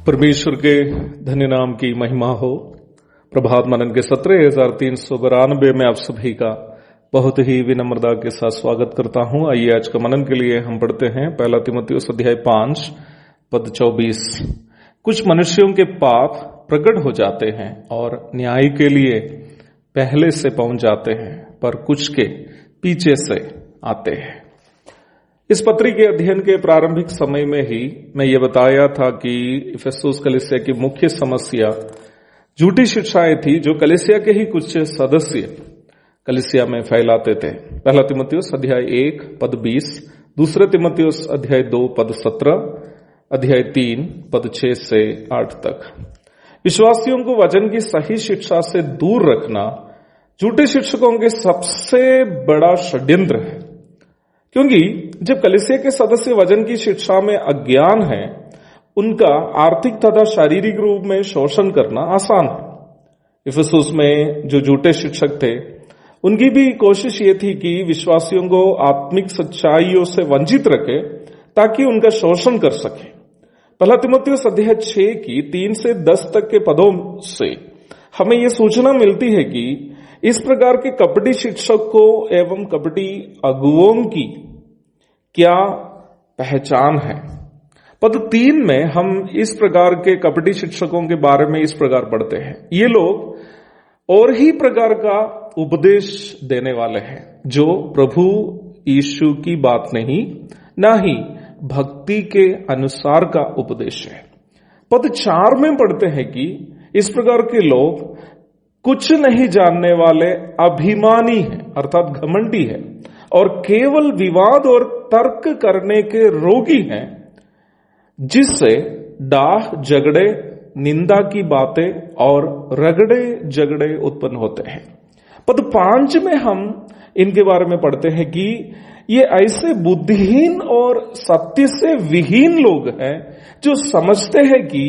परमेश्वर के धन्य नाम की महिमा हो। प्रभात मनन के 17,392 में आप सभी का बहुत ही विनम्रता के साथ स्वागत करता हूं। आइए आज का मनन के लिए हम पढ़ते हैं 1 तीमुथियुस अध्याय 5 पद 24। कुछ मनुष्यों के पाप प्रकट हो जाते हैं और न्याय के लिए पहले से पहुंच जाते हैं, पर कुछ के पीछे से आते हैं। इस पत्री के अध्ययन के प्रारंभिक समय में ही मैं ये बताया था कि इफिसुस कलीसिया की मुख्य समस्या झूठी शिक्षाएं थी जो कलीसिया के ही कुछ सदस्य कलीसिया में फैलाते थे। 1 तीमुथियुस अध्याय 1 पद 20, 2 तीमुथियुस अध्याय 2 पद 17, अध्याय 3 पद 6 से 8 तक। विश्वासियों को वचन की सही शिक्षा से दूर रखना झूठे शिक्षकों के सबसे बड़ा षड्यंत्र है, क्योंकि जब कलीसिया के सदस्य वचन की शिक्षा में अज्ञान है, उनका आर्थिक तथा शारीरिक रूप में शोषण करना आसान है। इफिसुस में जो झूठे शिक्षक थे, उनकी भी कोशिश ये थी कि विश्वासियों को आत्मिक सच्चाइयों से वंचित रखे ताकि उनका शोषण कर सके। 1 तीमुथियुस अध्याय 6 की 3 से 10 तक के पदों से हमें यह सूचना मिलती है कि इस प्रकार के कपटी शिक्षकों एवं कपटी अगुओं की क्या पहचान है। पद 3 में हम इस प्रकार के कपटी शिक्षकों के बारे में इस प्रकार पढ़ते हैं। ये लोग और ही प्रकार का उपदेश देने वाले हैं, जो प्रभु यीशु की बात नहीं, ना ही भक्ति के अनुसार का उपदेश है। पद 4 में पढ़ते हैं कि इस प्रकार के लोग कुछ नहीं जानने वाले अभिमानी हैं, अर्थात घमंडी है, और केवल विवाद और तर्क करने के रोगी हैं, जिससे डाह, झगड़े, निंदा की बातें और रगड़े झगड़े उत्पन्न होते हैं। पद 5 में हम इनके बारे में पढ़ते हैं कि ये ऐसे बुद्धिहीन और सत्य से विहीन लोग हैं जो समझते हैं कि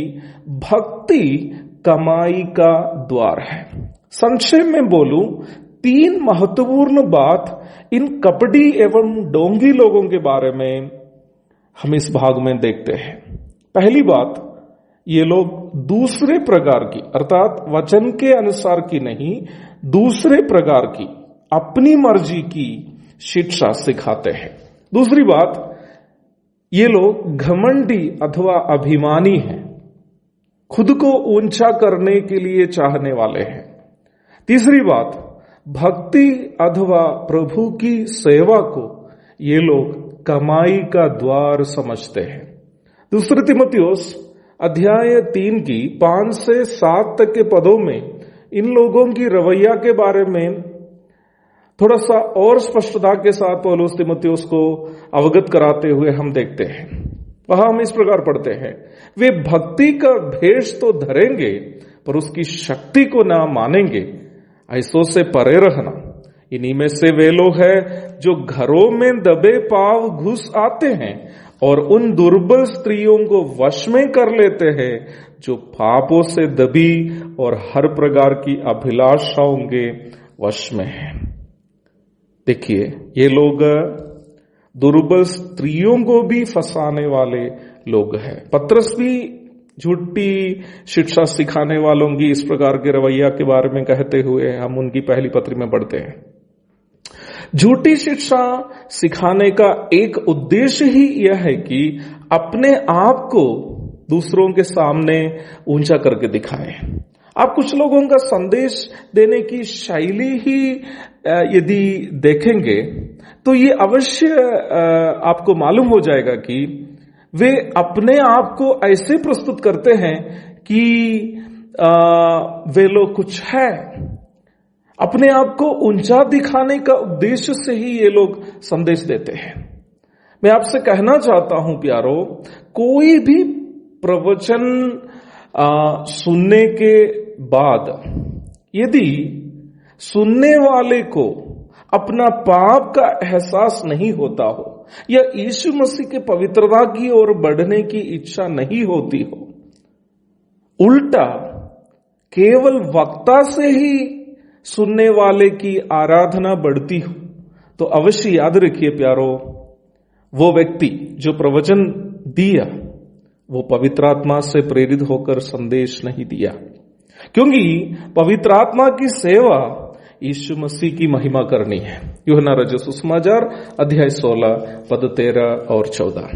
भक्ति कमाई का द्वार है। संक्षेप में बोलूं, 3 महत्वपूर्ण बात इन कपटी एवं डोंगी लोगों के बारे में हम इस भाग में देखते हैं। पहली बात, ये लोग दूसरे प्रकार की, अर्थात वचन के अनुसार की नहीं, दूसरे प्रकार की अपनी मर्जी की शिक्षा सिखाते हैं। दूसरी बात, ये लोग घमंडी अथवा अभिमानी हैं, खुद को ऊंचा करने के लिए चाहने वाले हैं। तीसरी बात, भक्ति अथवा प्रभु की सेवा को ये लोग कमाई का द्वार समझते हैं। 2 तीमुथियुस अध्याय 3 की 5 से 7 तक के पदों में इन लोगों की रवैया के बारे में थोड़ा सा और स्पष्टता के साथ पौलुस तीमुथियुस को अवगत कराते हुए हम देखते हैं। वहां हम इस प्रकार पढ़ते हैं, वे भक्ति का भेष तो धरेंगे पर उसकी शक्ति को ना मानेंगे। ऐसों से परे रहना। इन्हीं में से वे लोग हैं जो घरों में दबे पांव घुस आते हैं और उन दुर्बल स्त्रियों को वश में कर लेते हैं जो पापों से दबी और हर प्रकार की अभिलाषाओं के वश में हैं। देखिए, ये लोग दुर्बल स्त्रियों को भी फंसाने वाले लोग हैं। पत्रस भी झूठी शिक्षा सिखाने वालों की इस प्रकार के रवैया के बारे में कहते हुए हम उनकी पहली पत्री में पढ़ते हैं। झूठी शिक्षा सिखाने का एक उद्देश्य ही यह है कि अपने आप को दूसरों के सामने ऊंचा करके दिखाएं। आप कुछ लोगों का संदेश देने की शैली ही यदि देखेंगे तो ये अवश्य आपको मालूम हो जाएगा कि वे अपने आप को ऐसे प्रस्तुत करते हैं कि वे लोग कुछ है। अपने आप को ऊंचा दिखाने का उद्देश्य से ही ये लोग संदेश देते हैं। मैं आपसे कहना चाहता हूं प्यारो, कोई भी प्रवचन सुनने के बाद यदि सुनने वाले को अपना पाप का एहसास नहीं होता हो या यीशु मसीह के पवित्रता की ओर बढ़ने की इच्छा नहीं होती हो, उल्टा केवल वक्ता से ही सुनने वाले की आराधना बढ़ती हो, तो अवश्य याद रखिए प्यारो, वो व्यक्ति जो प्रवचन दिया वो पवित्र आत्मा से प्रेरित होकर संदेश नहीं दिया, क्योंकि पवित्र आत्मा की सेवा यीशु मसीह की महिमा करनी है। यूहन्ना रचित सुसमाचार अध्याय 16 पद 13 और 14।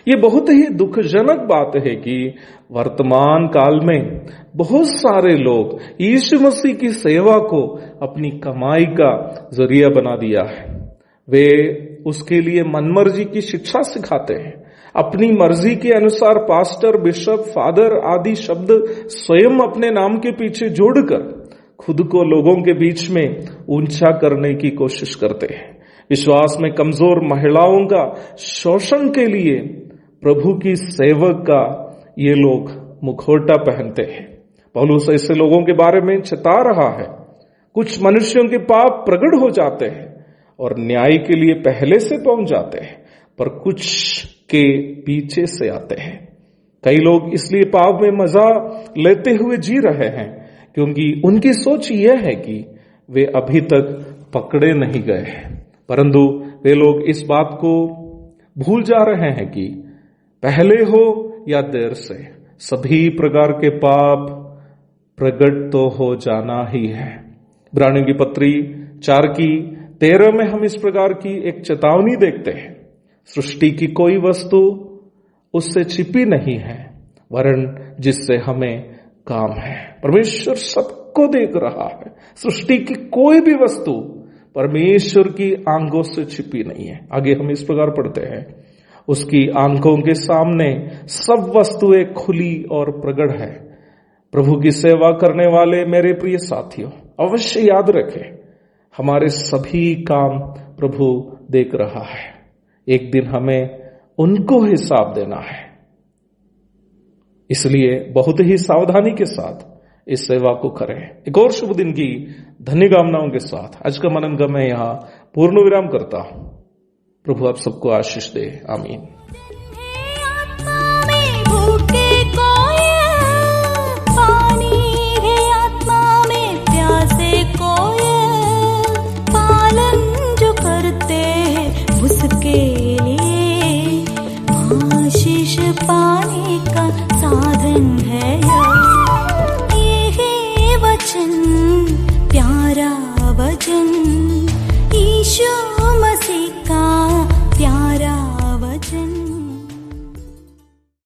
ये बहुत ही दुखजनक बात है कि वर्तमान काल में बहुत सारे लोग यीशु मसीह की सेवा को अपनी कमाई का जरिया बना दिया है। वे उसके लिए मनमर्जी की शिक्षा सिखाते हैं। अपनी मर्जी के अनुसार पास्टर, बिशप, फादर आदि शब्द स्वयं अपने नाम के पीछे जोड़कर खुद को लोगों के बीच में ऊंचा करने की कोशिश करते हैं। विश्वास में कमजोर महिलाओं का शोषण के लिए प्रभु की सेवक का ये लोग मुखौटा पहनते हैं। पौलुस ऐसे लोगों के बारे में चेता रहा है। कुछ मनुष्यों के पाप प्रकट हो जाते हैं और न्याय के लिए पहले से पहुंच जाते हैं, पर कुछ के पीछे से आते हैं। कई लोग इसलिए पाप में मजा लेते हुए जी रहे हैं क्योंकि उनकी सोच यह है कि वे अभी तक पकड़े नहीं गए हैं, परंतु वे लोग इस बात को भूल जा रहे हैं कि पहले हो या देर से सभी प्रकार के पाप प्रकट तो हो जाना ही है। इब्रानियों की पत्री 4:13 में हम इस प्रकार की एक चेतावनी देखते हैं। सृष्टि की कोई वस्तु उससे छिपी नहीं है, वरन जिससे हमें काम है। परमेश्वर सबको देख रहा है। सृष्टि की कोई भी वस्तु परमेश्वर की आंखों से छिपी नहीं है। आगे हम इस प्रकार पढ़ते हैं, उसकी आंखों के सामने सब वस्तुएं खुली और प्रगट है। प्रभु की सेवा करने वाले मेरे प्रिय साथियों, अवश्य याद रखें, हमारे सभी काम प्रभु देख रहा है। एक दिन हमें उनको हिसाब देना है, इसलिए बहुत ही सावधानी के साथ इस सेवा को करें। एक और शुभ दिन की धन्य कामनाओं के साथ आज का मनन का मैं यहाँ पूर्ण विराम करता हूं। प्रभु आप सबको आशीष दे। आमीन। पाने का साधन है ये वचन, प्यारा वचन, यीशु मसीह का प्यारा